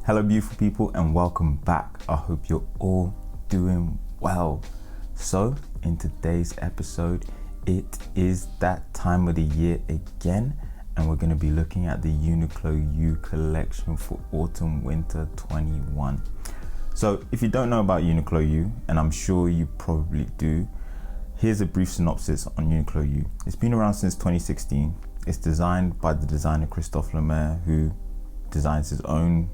Hello beautiful people and welcome back. I hope you're all doing well. So in today's episode, it is that time of the year again, and we're going to be looking at the Uniqlo U collection for autumn winter 21. So if you don't know about Uniqlo U, and I'm sure you probably do, here's a brief synopsis on Uniqlo U. It's been around since 2016. It's designed by the designer Christophe Lemaire, who designs his own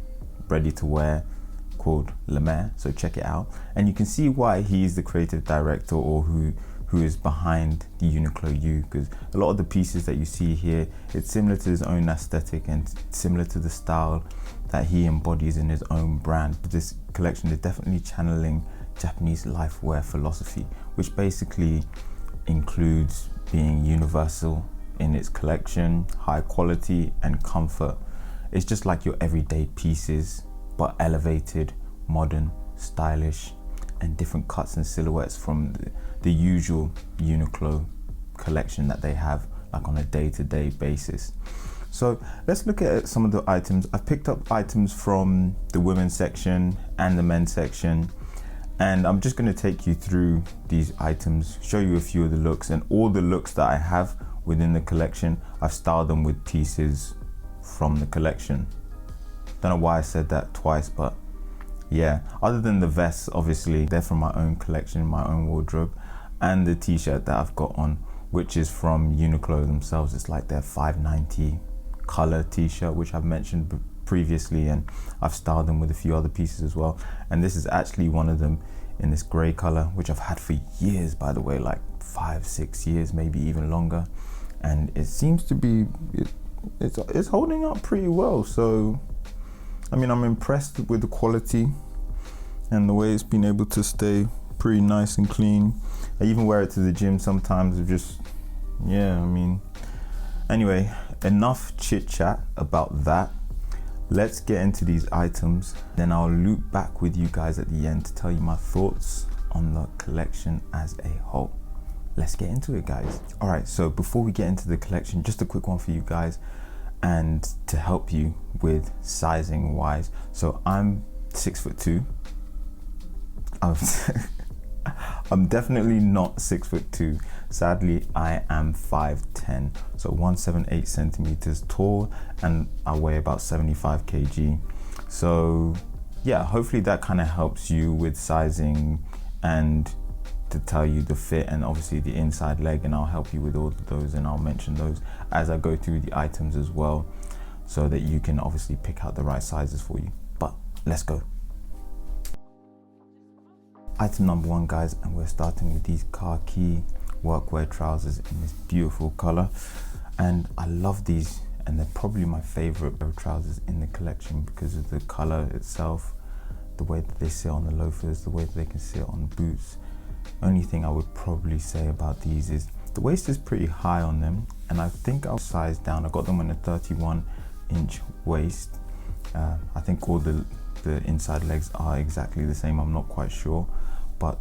ready-to-wear called Lemaire, so check it out. And you can see why he's the creative director, or who is behind the Uniqlo U, because a lot of the pieces that you see here, it's similar to his own aesthetic and similar to the style that he embodies in his own brand. But this collection is definitely channeling Japanese lifewear philosophy, which basically includes being universal in its collection, high quality and comfort. It's just like your everyday pieces, but elevated, modern, stylish, and different cuts and silhouettes from the usual Uniqlo collection that they have, like on a day-to-day basis. So let's look at some of the items. I've picked up items from the women's section and the men's section, and I'm just going to take you through these items, show you a few of the looks, and all the looks that I have within the collection, I've styled them with pieces from the collection. Don't know why I said that twice, but yeah, other than the vests, obviously they're from my own collection, my own wardrobe, and the t-shirt that I've got on, which is from Uniqlo themselves. It's like their 590 color t-shirt, which I've mentioned previously, and I've styled them with a few other pieces as well. And this is actually one of them in this gray color, which I've had for years, by the way, like 5-6 years, maybe even longer, and it seems to be it's holding up pretty well. So I mean, I'm impressed with the quality and the way it's been able to stay pretty nice and clean. I even wear it to the gym sometimes. I mean, anyway, enough chit chat about that. Let's get into these items, then I'll loop back with you guys at the end to tell you my thoughts on the collection as a whole. Let's get into it, guys. All right, so before we get into the collection, just a quick one for you guys and to help you with sizing wise. So I'm 6'2". I'm definitely not 6'2". Sadly, I am 5'10", so 178 centimeters tall, and I weigh about 75 kg. So yeah, hopefully that kind of helps you with sizing and to tell you the fit and obviously the inside leg, and I'll help you with all of those, and I'll mention those as I go through the items as well, so that you can obviously pick out the right sizes for you. But let's go. Item number one, guys, and we're starting with these khaki workwear trousers in this beautiful color, and I love these, and they're probably my favorite pair of trousers in the collection because of the color itself, the way that they sit on the loafers, the way that they can sit on boots. Only thing I would probably say about these is the waist is pretty high on them, and I think I'll size down. I got them on a 31-inch waist. I think all the inside legs are exactly the same. I'm not quite sure, but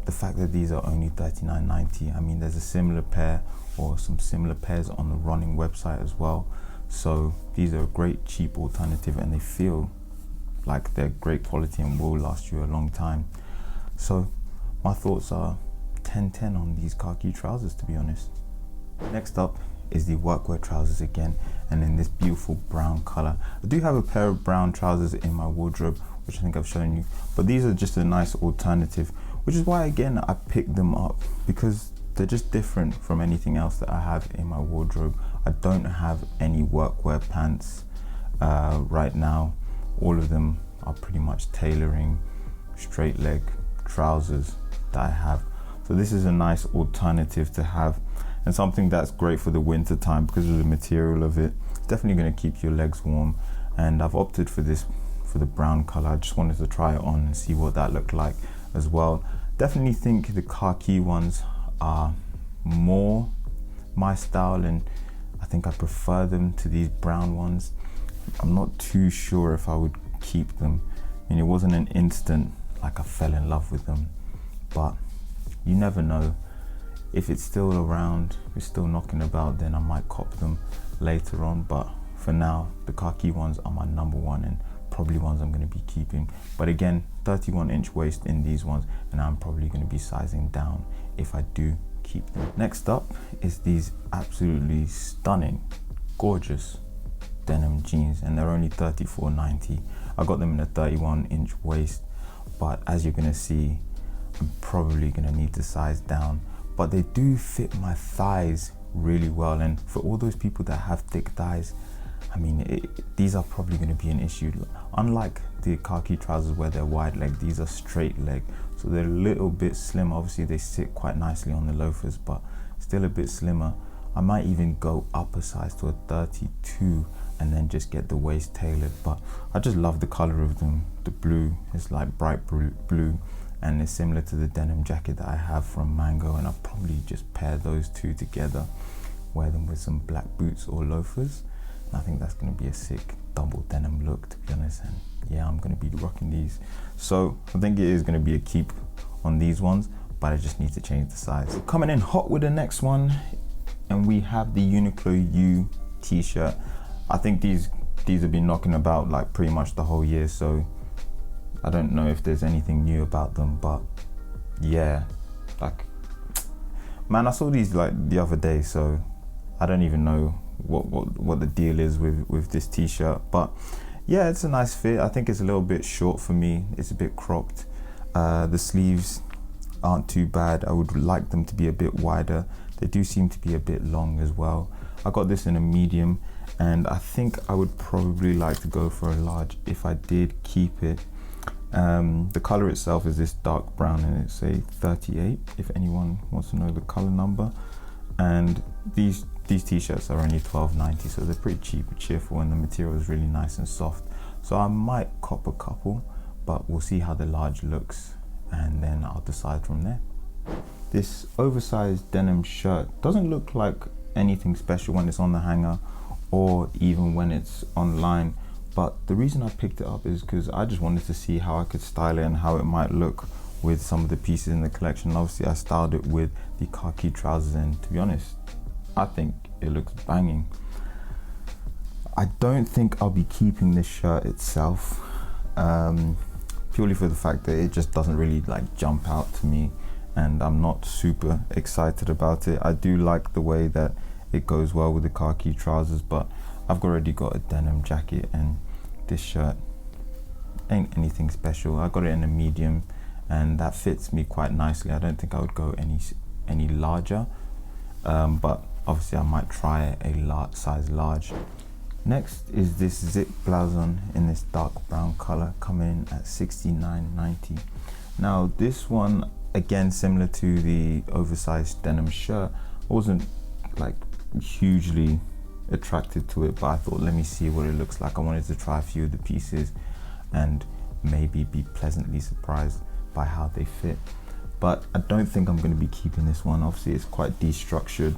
the fact that these are only $39.90, I mean, there's a similar pair or some similar pairs on the running website as well. So these are a great cheap alternative, and they feel like they're great quality and will last you a long time. So my thoughts are 10/10 on these khaki trousers, to be honest. Next up is the workwear trousers again, and in this beautiful brown color. I do have a pair of brown trousers in my wardrobe, which I think I've shown you, but these are just a nice alternative, which is why again I picked them up, because they're just different from anything else that I have in my wardrobe. I don't have any workwear pants right now. All of them are pretty much tailoring straight leg trousers that I have. So this is a nice alternative to have, and something that's great for the winter time because of the material of it. It's definitely going to keep your legs warm, and I've opted for this, for the brown color. I just wanted to try it on and see what that looked like as well. Definitely think the khaki ones are more my style, and I think I prefer them to these brown ones. I'm not too sure if I would keep them. I mean, it wasn't an instant like I fell in love with them, but you never know. If it's still around, if it's still knocking about, then I might cop them later on. But for now, the khaki ones are my number one and probably ones I'm going to be keeping. But again, 31-inch waist in these ones, and I'm probably going to be sizing down if I do keep them. Next up is these absolutely stunning, gorgeous denim jeans, and they're only $34.90. I got them in a 31-inch waist, but as you're going to see, I'm probably going to need to size down, but they do fit my thighs really well. And for all those people that have thick thighs, I mean, these are probably going to be an issue. Unlike the khaki trousers where they're wide leg, these are straight leg, so they're a little bit slim. Obviously they sit quite nicely on the loafers, but still a bit slimmer. I might even go up a size to a 32 and then just get the waist tailored. But I just love the color of them. The blue is like bright blue, and it's similar to the denim jacket that I have from Mango, and I'll probably just pair those two together, wear them with some black boots or loafers. And I think that's going to be a sick double denim look, to be honest. And yeah, I'm going to be rocking these. So I think it is going to be a keep on these ones, but I just need to change the size. So coming in hot with the next one, and we have the Uniqlo U t-shirt. I think these have been knocking about like pretty much the whole year, so I don't know if there's anything new about them, but yeah, like, man, I saw these like the other day, so I don't even know what the deal is with this t-shirt. But yeah, it's a nice fit. I think it's a little bit short for me. It's a bit cropped. The sleeves aren't too bad. I would like them to be a bit wider. They do seem to be a bit long as well. I got this in a medium, and I think I would probably like to go for a large if I did keep it. The color itself is this dark brown, and it's a 38 if anyone wants to know the color number. And these t-shirts are only $12.90, so they're pretty cheap and cheerful, and the material is really nice and soft. So I might cop a couple, but we'll see how the large looks, and then I'll decide from there. This oversized denim shirt doesn't look like anything special when it's on the hanger or even when it's online, but the reason I picked it up is because I just wanted to see how I could style it and how it might look with some of the pieces in the collection. Obviously I styled it with the khaki trousers, and to be honest, I think it looks banging. I don't think I'll be keeping this shirt itself, purely for the fact that it just doesn't really like jump out to me, and I'm not super excited about it. I do like the way that it goes well with the khaki trousers, but I've already got a denim jacket, and this shirt ain't anything special. I got it in a medium, and that fits me quite nicely. I don't think I would go any larger, but obviously I might try a size large. Next is this zip blouson in this dark brown color, coming in at $69.90. Now this one, again, similar to the oversized denim shirt, I wasn't like hugely attracted to it, but I thought, let me see what it looks like. I wanted to try a few of the pieces and maybe be pleasantly surprised by how they fit. But I don't think I'm going to be keeping this one. Obviously it's quite destructured.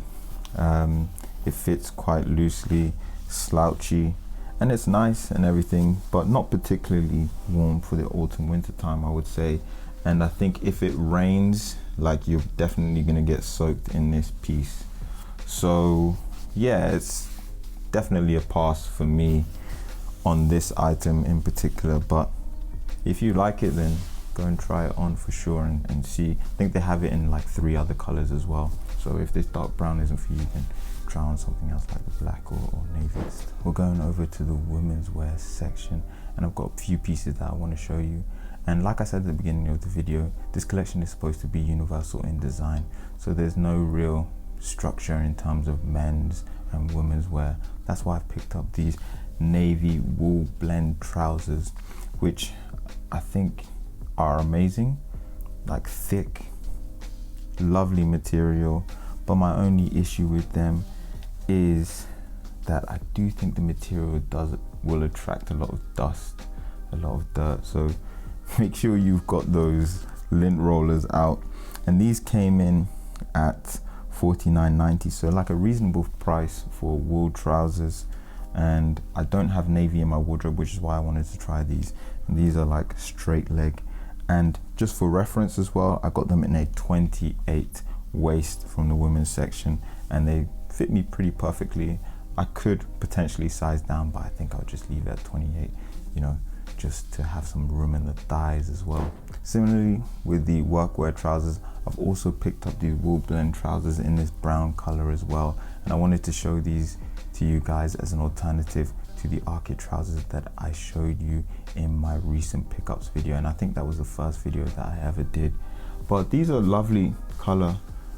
It fits quite loosely, slouchy, and it's nice and everything, but not particularly warm for the autumn winter time, I would say. And I think if it rains, like, you're definitely gonna get soaked in this piece. So yeah, it's definitely a pass for me on this item in particular, but if you like it, then go and try it on for sure and see. I think they have it in like 3 other colors as well, so if this dark brown isn't for you, then try on something else like the black or navy. We're going over to the women's wear section, and I've got a few pieces that I want to show you. And like I said at the beginning of the video, this collection is supposed to be universal in design, so there's no real structure in terms of men's and women's wear. That's why I've picked up these navy wool blend trousers, which I think are amazing, like thick, lovely material. But my only issue with them is that I do think the material will attract a lot of dust, a lot of dirt, so make sure you've got those lint rollers out. And these came in at $49.90, so like a reasonable price for wool trousers. And I don't have navy in my wardrobe, which is why I wanted to try these. And these are like straight leg, and just for reference as well, I got them in a 28 waist from the women's section, and they fit me pretty perfectly. I could potentially size down, but I think I'll just leave it at 28. You know, just to have some room in the thighs as well. Similarly with the workwear trousers, I've also picked up these wool blend trousers in this brown color as well, and I wanted to show these to you guys as an alternative to the Arctic trousers that I showed you in my recent pickups video, and I think that was the first video that I ever did. But these are lovely color,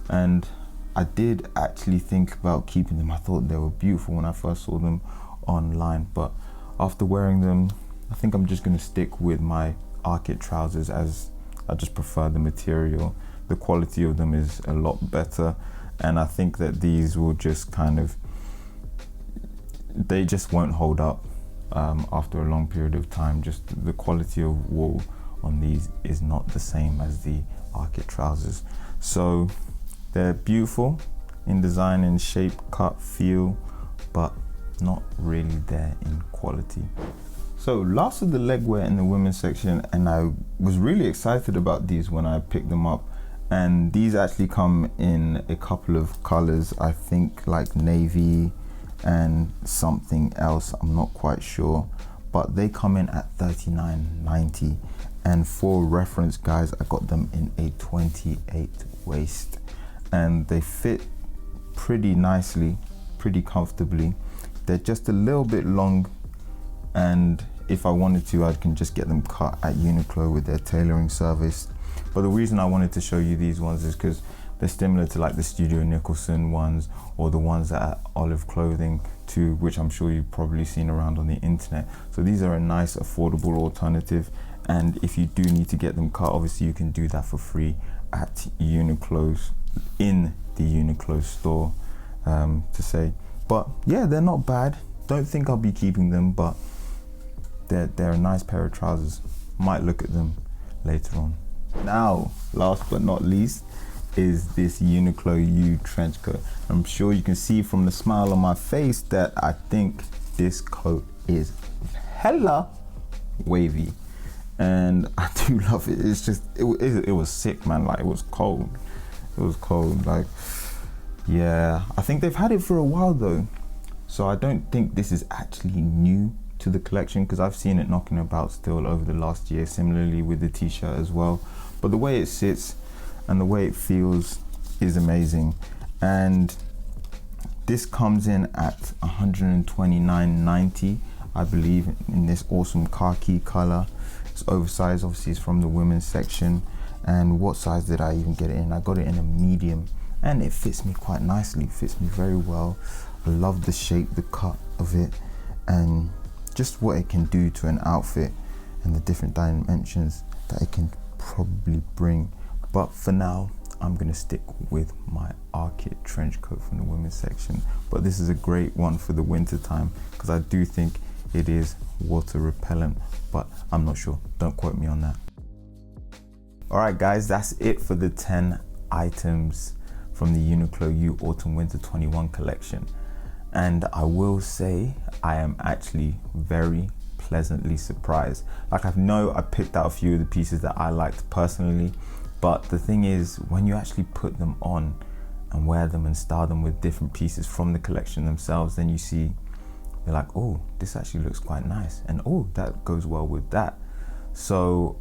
and I did actually think about keeping them. I thought they were beautiful when I first saw them online, but after wearing them, I think I'm just going to stick with my Arctic trousers, as I just prefer the material. The quality of them is a lot better, and I think that these will just kind of, they just won't hold up after a long period of time. Just the quality of wool on these is not the same as the Arctic trousers. So they're beautiful in design, in shape, cut, feel, but not really there in quality. So last of the legwear in the women's section, and I was really excited about these when I picked them up, and these actually come in a couple of colors, I think like navy and something else, I'm not quite sure, but they come in at $39.90, and for reference guys, I got them in a 28 waist, and they fit pretty nicely, pretty comfortably. They're just a little bit long, and if I wanted to, I can just get them cut at Uniqlo with their tailoring service. But the reason I wanted to show you these ones is because they're similar to like the Studio Nicholson ones, or the ones at Olive Clothing too, which I'm sure you've probably seen around on the internet. So these are a nice affordable alternative, and if you do need to get them cut, obviously you can do that for free at Uniqlo's, in the Uniqlo store, to say. But yeah, they're not bad. Don't think I'll be keeping them, but they're a nice pair of trousers. Might look at them later on. Now, last but not least, is this Uniqlo U trench coat. I'm sure you can see from the smile on my face that I think this coat is hella wavy, and I do love it. It's just, it was sick, man. Like, it was cold. It was cold, like, yeah. I think they've had it for a while though, so I don't think this is actually new to the collection, because I've seen it knocking about still over the last year, similarly with the t-shirt as well. But the way it sits and the way it feels is amazing, and this comes in at $129.90, I believe, in this awesome khaki color. It's oversized, obviously it's from the women's section. And what size did I even get it in? I got it in a medium, and it fits me quite nicely. It fits me very well. I love the shape, the cut of it, and just what it can do to an outfit, and the different dimensions that it can probably bring. But for now, I'm gonna stick with my Arctic trench coat from the women's section. But this is a great one for the winter time, because I do think it is water repellent, but I'm not sure. Don't quote me on that. All right guys, that's it for the 10 items from the Uniqlo U Autumn Winter 21 collection. And I will say, I am actually very pleasantly surprised. Like, I know I picked out a few of the pieces that I liked personally, but the thing is, when you actually put them on and wear them and style them with different pieces from the collection themselves, then you see, you're like, oh, this actually looks quite nice, and oh, that goes well with that. So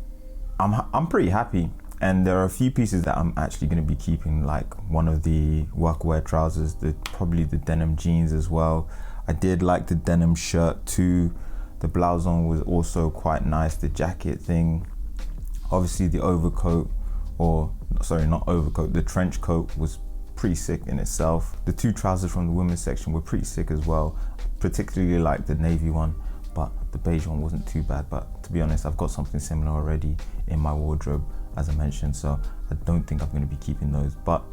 I'm pretty happy, and there are a few pieces that I'm actually going to be keeping, like one of the workwear trousers, probably the denim jeans as well. I did like the denim shirt too. The blouson was also quite nice, the jacket thing. Obviously the overcoat, or sorry, not overcoat, the trench coat was pretty sick in itself. The two trousers from the women's section were pretty sick as well, particularly like the navy one, but the beige one wasn't too bad. But to be honest, I've got something similar already in my wardrobe, as I mentioned, so I don't think I'm going to be keeping those. But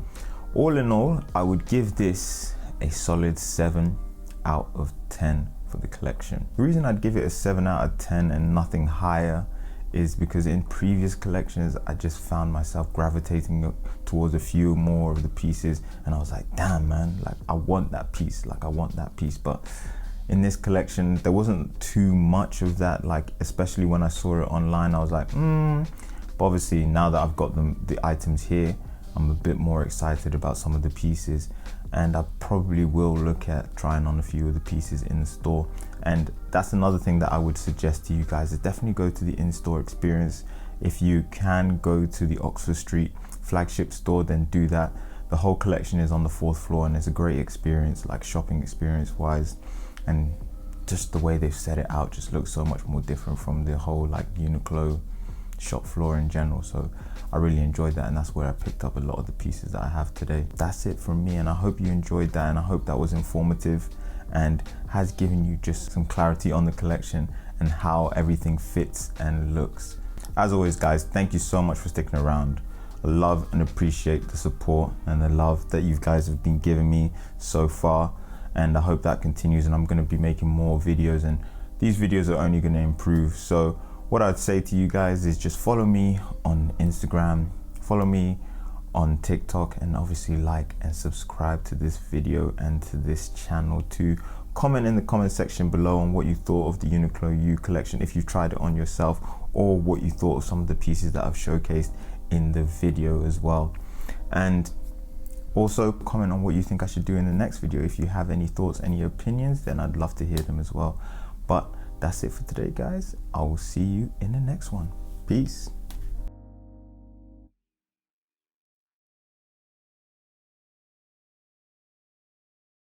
all in all, I would give this a solid 7 out of 10 for the collection. The reason I'd give it a 7 out of 10 and nothing higher is because in previous collections, I just found myself gravitating towards a few more of the pieces, and I was like, damn man, like I want that piece, like I want that piece. But in this collection, there wasn't too much of that, like especially when I saw it online, I was like, But obviously now that I've got the items here, I'm a bit more excited about some of the pieces, and I probably will look at trying on a few of the pieces in the store. And that's another thing that I would suggest to you guys, is definitely go to the in-store experience. If you can go to the Oxford Street flagship store, then do that. The whole collection is on the 4th floor, and it's a great experience, like shopping experience wise, and just the way they've set it out just looks so much more different from the whole like Uniqlo shop floor in general. So I really enjoyed that, and that's where I picked up a lot of the pieces that I have today. That's it from me, and I hope you enjoyed that, and I hope that was informative and has given you just some clarity on the collection and how everything fits and looks. As always guys, thank you so much for sticking around. I love and appreciate the support and the love that you guys have been giving me so far, and I hope that continues, and I'm going to be making more videos, and these videos are only going to improve. So what I'd say to you guys is just follow me on Instagram, follow me on TikTok, and obviously like and subscribe to this video and to this channel too. Comment in the comment section below on what you thought of the Uniqlo U collection, if you tried it on yourself, or what you thought of some of the pieces that I've showcased in the video as well. And also comment on what you think I should do in the next video. If you have any thoughts, any opinions, then I'd love to hear them as well. But that's it for today guys. I will see you in the next one. Peace.